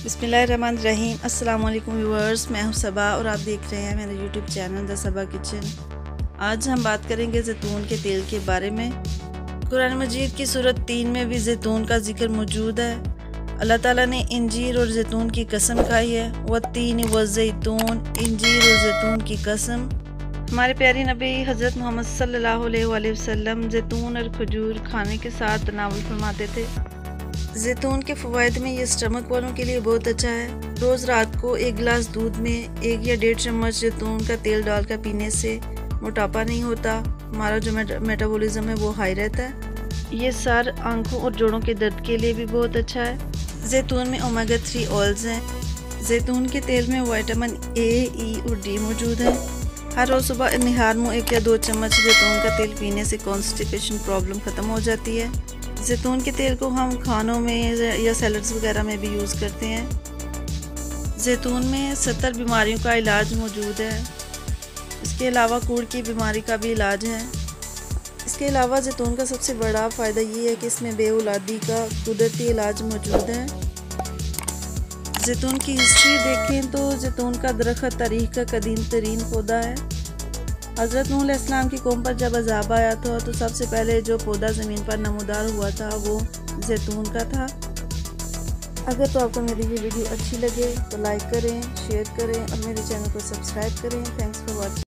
बिस्मिल्लाहिर्रहमानिर्रहीम। अस्सलाम वालेकुम व्यूअर्स, मैं हूं सबा और आप देख रहे हैं मेरा YouTube channel the Saba kitchen. आज हम बात करेंगे जैतून के तेल के बारे में। कुरान मजीद की सूरत 3 में भी जैतून का जिक्र मौजूद है। अल्लाह ताला ने इंजीर और जैतून की कसम खाई है, वत्तीन वज़ैतून, इंजीर और जैतून की कसम। हमारे प्यारे नबी हज़रत मोहम्मद सल्लल्लाहु अलैहि वसल्लम जैतून और खजूर खाने के साथ तनावुल फरमाते थे। जैतून के फ़वाइद में ये स्टमक वालों के लिए बहुत अच्छा है। रोज़ रात को 1 गिलास दूध में 1 या 1.5 चम्मच जैतून का तेल डालकर पीने से मोटापा नहीं होता, हमारा जो मेटाबॉलिज्म है वो हाई रहता है। ये सर, आंखों और जोड़ों के दर्द के लिए भी बहुत अच्छा है। जैतून में ओमेगा 3 ऑयल्स हैं। जैतून के तेल में विटामिन ए, ई और डी मौजूद है। हर रोज़ सुबह निहार मुँह 1 या 2 चम्मच जैतून का तेल पीने से कॉन्स्टिपेशन प्रॉब्लम ख़त्म हो जाती है। जैतून के तेल को हम खानों में या सैलड्स वगैरह में भी यूज़ करते हैं। जैतून में 70 बीमारियों का इलाज मौजूद है। इसके अलावा कूड़ की बीमारी का भी इलाज है। इसके अलावा जैतून का सबसे बड़ा फ़ायदा ये है कि इसमें बेऔलादी का कुदरती इलाज मौजूद है। जैतून की हिस्ट्री देखें तो जैतून का दरख्त तारीख़ का कदीम तरीन पौधा है। हज़रत नूह अलैहिस्सलाम की कौम पर जब अज़ाब आया था तो सबसे पहले जो पौधा ज़मीन पर नमूदार हुआ था वो जैतून का था। अगर तो आपको मेरी ये वीडियो अच्छी लगे तो लाइक करें, शेयर करें और मेरे चैनल को सब्सक्राइब करें। Thanks for watching.